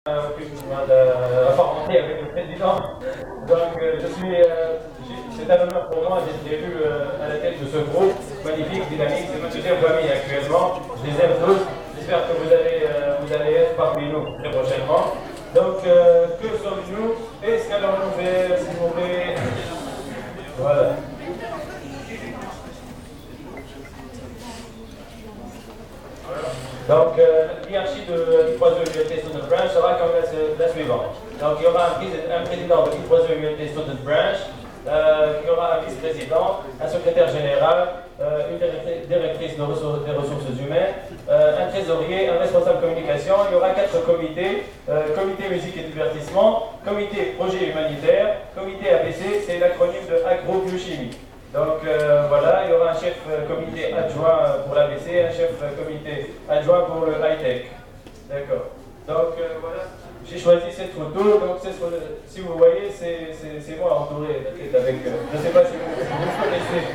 Apparenté avec le président. Donc, c'est un honneur pour moi d'être élu à la tête de ce groupe magnifique, dynamique. C'est ma deuxième famille actuellement. Je les aime tous. J'espère que vous allez être parmi nous très prochainement. Donc, que sommes-nous et ce qu'allons-nous faire, s'il vous plaît? Voilà. Donc, la hiérarchie du 3e ULT Student Branch sera comme la suivante. Donc, il y aura un président de l'I3E ULT Student Branch, il y aura un vice-président, un secrétaire général, une directrice des ressources humaines, un trésorier, un responsable communication. Il y aura 4 comités, comité musique et divertissement, comité projet humanitaire, comité ABC, c'est l'acronyme de agrobiochimie. Donc voilà, il y aura un chef comité adjoint pour l'ABC, un chef comité adjoint pour le high-tech. D'accord. Donc voilà, j'ai choisi cette photo. Donc si vous voyez, c'est moi entouré avec. Je ne sais pas si vous connaissez.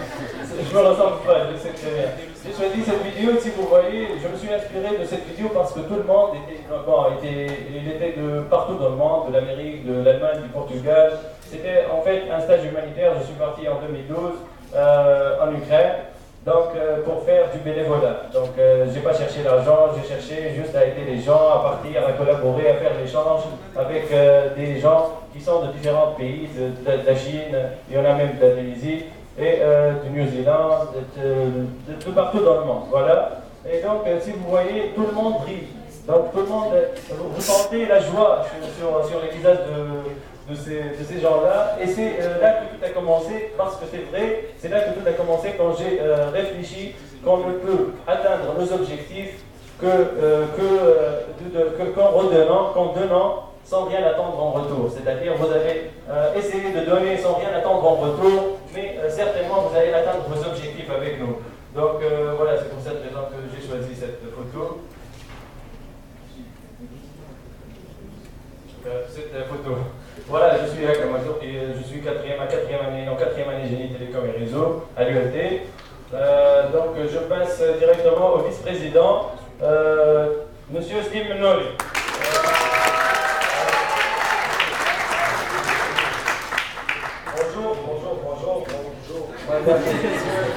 Je me ressemble pas, je sais très bien. J'ai choisi cette vidéo. Si vous voyez, je me suis inspiré de cette vidéo parce que tout le monde était de partout dans le monde, de l'Amérique, de l'Allemagne, du Portugal. C'était en fait un stage humanitaire. Je suis parti en 2012 en Ukraine, donc pour faire du bénévolat. Donc j'ai pas cherché l'argent, j'ai cherché juste à aider les gens, à partir, à collaborer, à faire l'échange avec des gens qui sont de différents pays, de la Chine, il y en a même de l'Indonésie et du New Zealand, de partout dans le monde. Voilà. Et donc si vous voyez, tout le monde rit. Donc tout le monde, vous sentez la joie sur les visages de ces gens-là. Et c'est là que tout a commencé, parce que c'est vrai, c'est là que tout a commencé quand j'ai réfléchi qu'on ne peut atteindre nos objectifs qu'en donnant sans rien attendre en retour. C'est-à-dire vous allez essayer de donner sans rien attendre en retour, mais certainement vous allez atteindre vos objectifs avec nous. Donc voilà, c'est pour cette raison que j'ai choisi cette photo. Cette photo. Voilà, je suis Akam Azour et je suis en quatrième année génie télécom et réseau à l'ULT. Donc je passe directement au vice-président, Monsieur Steve Mnoli. Bonjour. Madame et messieurs.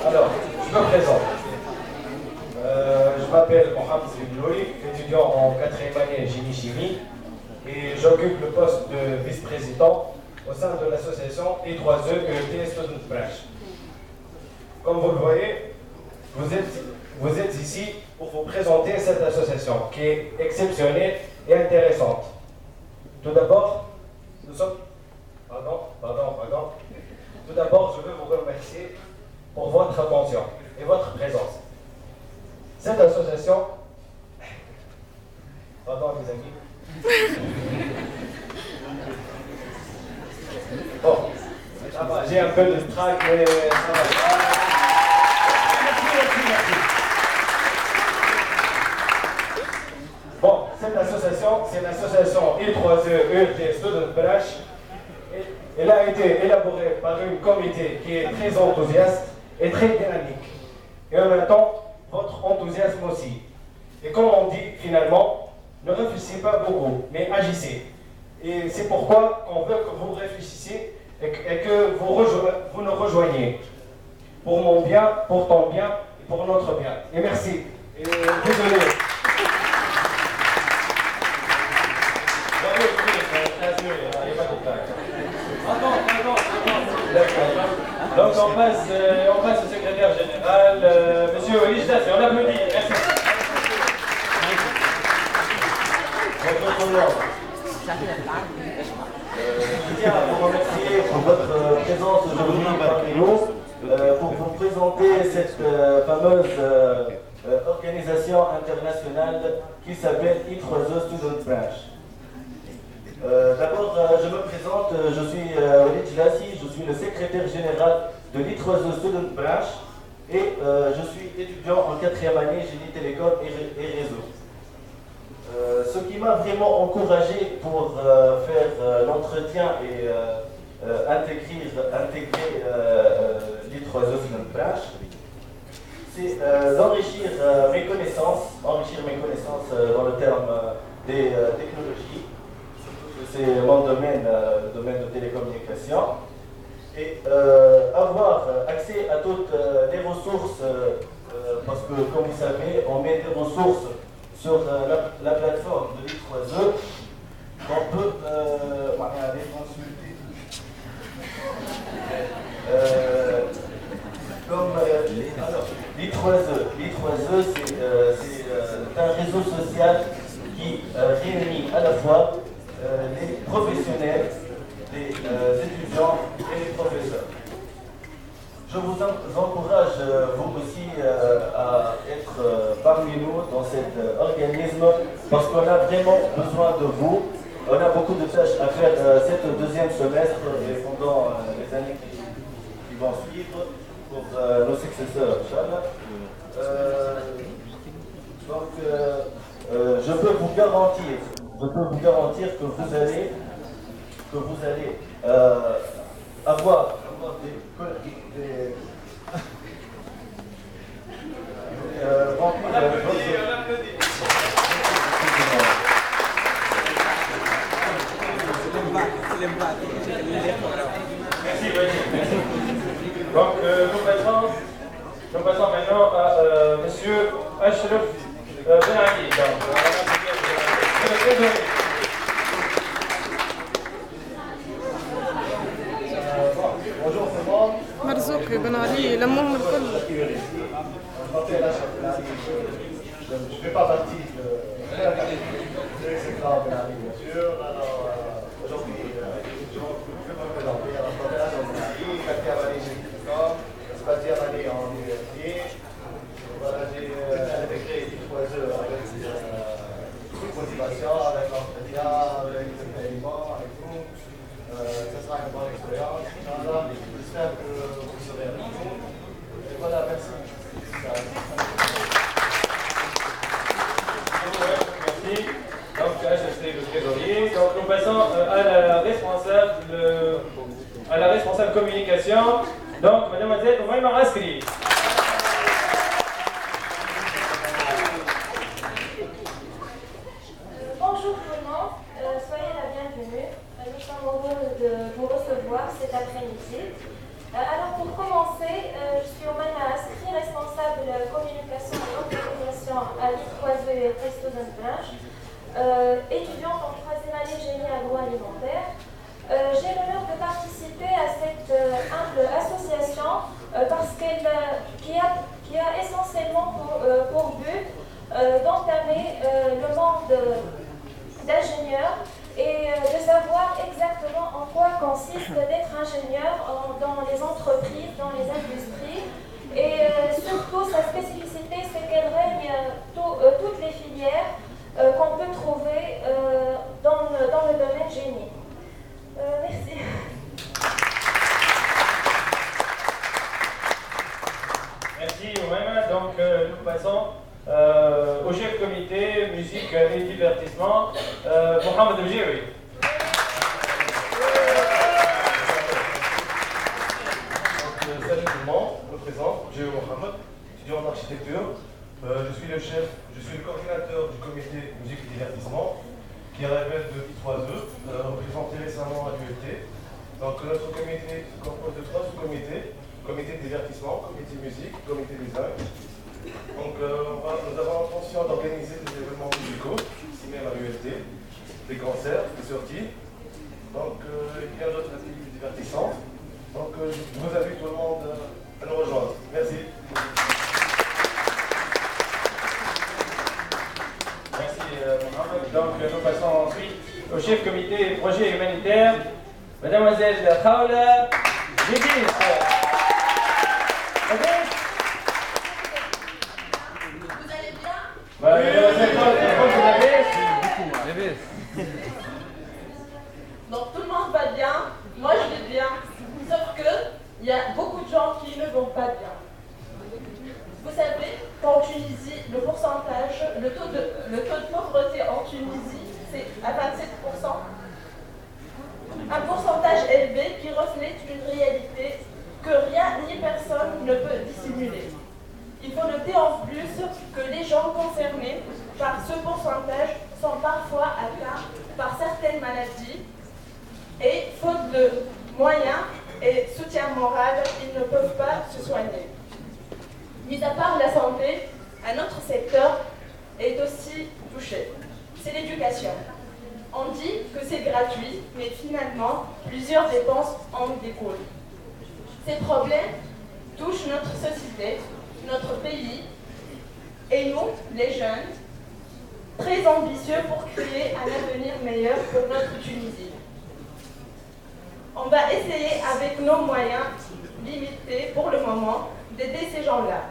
Alors, je me présente. Je m'appelle Mohamed Zibloui, étudiant en 4e année génie chimie et j'occupe le poste de vice-président au sein de l'association I3E ULT Student Branch. Comme vous le voyez, vous êtes ici pour vous présenter cette association qui est exceptionnelle et intéressante. Tout d'abord, nous sommes... Pardon. Tout d'abord, je veux vous remercier pour votre attention et votre présence. Cette association... Pardon les amis. Bon, ça va, j'ai un peu de trac, mais ça va. Merci. Bon, cette association, c'est l'association I3E ULT Student Branch. Elle a été élaborée par un comité qui est très enthousiaste et très dynamique. Et en même temps, votre enthousiasme aussi. Et comme on dit finalement, ne réfléchissez pas beaucoup, mais agissez. Et c'est pourquoi on veut que vous réfléchissiez et que vous nous rejoigniez. Pour mon bien, pour ton bien et pour notre bien. Et merci. Et désolé. D'accord. Donc on passe au secrétaire général, Monsieur Olijdas, et on applaudit. Merci. Je tiens à vous remercier pour votre présence aujourd'hui parmi nous pour vous présenter cette fameuse organisation internationale qui s'appelle I3E Student Branch. D'abord, je me présente, je suis Walid Jlassi, je suis le secrétaire général de l'I3E Student Branch et je suis étudiant en 4e année génie télécom et réseau. Ce qui m'a vraiment encouragé pour faire l'entretien et intégrer l'I3E Student Branch, c'est d'enrichir mes connaissances, dans le terme des technologies. C'est mon domaine, le domaine de télécommunications. Et avoir accès à toutes les ressources, parce que comme vous savez, on met des ressources sur la plateforme de l'I3E qu'on peut aller consulter. L'I3E, c'est un réseau social qui réunit à la fois les professionnels, les étudiants et les professeurs. Je vous encourage, vous aussi, à être parmi nous dans cet organisme, parce qu'on a vraiment besoin de vous. On a beaucoup de tâches à faire cette deuxième semestre et pendant les années qui vont suivre pour nos successeurs, Inch'Allah. Je peux vous garantir que vous allez avoir Merci, merci. Donc, nous passons maintenant à Monsieur Ashraf Ben Ali. Bonjour tout le monde. مرزوق بن علي لمهم الكل. Je ne fais pas partie de l'exécutif Ben Ali, bien sûr. Aujourd'hui, je vais me présenter. Je m'appelle Ashraf Ben Ali, 4e année chez Télécom, 3e année en université. Voilà, j'ai intégré l'I3E avec toute motivation, avec l'entretien, avec le paiement, avec tout. Ça sera une bonne expérience. J'espère que vous serez avec nous. Et voilà, merci. Merci. Donc, c'était le trésorier. Donc, nous passons à la responsable communication. Donc, mademoiselle Oumaima Askri. Bonjour tout le monde, soyez la bienvenue. Nous sommes heureux de vous recevoir cet après-midi. Alors pour commencer, je suis Oumaima Askri, responsable communication et organisation à l'I3E Student Branch, étudiante en 3e année génie agroalimentaire. J'ai l'honneur de participer à cette humble association parce qui a essentiellement pour but d'entamer le monde d'ingénieur et de savoir exactement en quoi consiste d'être ingénieur dans les entreprises, dans les industries. Et surtout, sa spécificité, c'est qu'elle règne toutes les filières qu'on peut trouver dans le domaine génie. Merci. Merci, Oumaima. Donc, nous passons au chef comité musique et divertissement, Mohamed Mjiri. Salut tout le monde, je me présente, Jéhu Mohamed, étudiant en architecture. Je suis le chef, je suis le coordinateur du comité musique et divertissement, qui est la révèle de I3E, représenté récemment à l'UET. Donc notre comité se compose de 3 sous-comités, comité de divertissement, comité musique, comité design. Donc nous avons l'intention d'organiser des événements musicaux, ici même à l'UET, des concerts, des sorties, donc et bien d'autres activités divertissantes. Donc je vous invite tout le monde à nous rejoindre. Merci. Merci, Mohamed. Donc, nous passons ensuite au chef comité projet humanitaire, mademoiselle Khawla Jibis. Vous allez bien? Mademoiselle Donc tout le monde va bien, moi je vais bien, sauf que il y a beaucoup de gens qui ne vont pas bien. Vous savez qu'en Tunisie, le pourcentage, le taux de pauvreté en Tunisie, c'est à 27%. Un pourcentage élevé qui reflète une réalité que rien ni personne ne peut dissimuler. Il faut noter en plus que les gens concernés par ce pourcentage sont parfois atteints par certaines maladies et, faute de moyens et soutien moral, ils ne peuvent pas se soigner. Mis à part la santé, un autre secteur est aussi touché, c'est l'éducation. On dit que c'est gratuit, mais finalement, plusieurs dépenses en découlent. Ces problèmes touchent notre société, notre pays, et nous, les jeunes, très ambitieux pour créer un avenir meilleur pour notre Tunisie. On va essayer avec nos moyens limités pour le moment d'aider ces gens-là.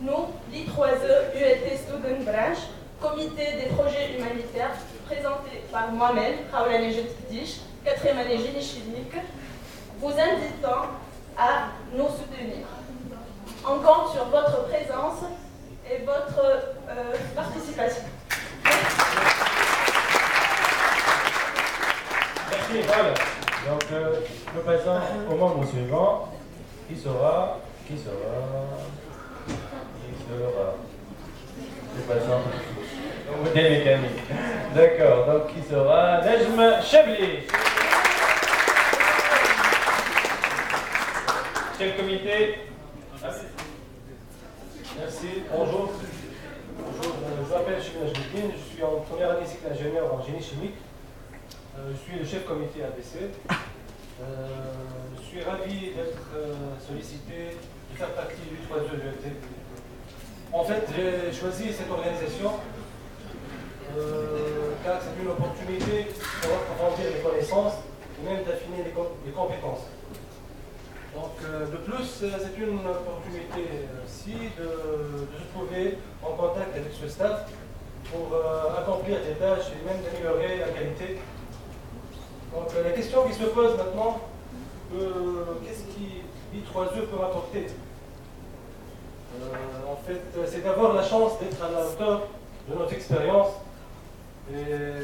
Nous, l'I3E ULT Student Branch, comité des projets humanitaires présenté par moi-même, Raoula Jeddish, 4e année génie chimique, vous invitant à nous soutenir. On compte sur votre présence et votre participation. Merci, Paul. Donc, nous passons au membre suivant. Qui sera Je passe un modèle mécanique. D'accord, donc qui sera Nejm Chabli. Chef comité. Merci, bonjour. Bonjour, je m'appelle Chibin Ajdouddin, je suis en première année cycle d'ingénieur en génie chimique. Je suis le chef comité ABC. Je suis ravi d'être sollicité de faire partie du 3E ULT. En fait, j'ai choisi cette organisation car c'est une opportunité pour approfondir les connaissances et même d'affiner les compétences. Donc, de plus, c'est une opportunité aussi de se trouver en contact avec ce staff pour accomplir des tâches et même d'améliorer la qualité. Donc, la question qui se pose maintenant, qu'est-ce qui I3E peut m'apporter? En fait, c'est d'avoir la chance d'être à la hauteur de notre expérience et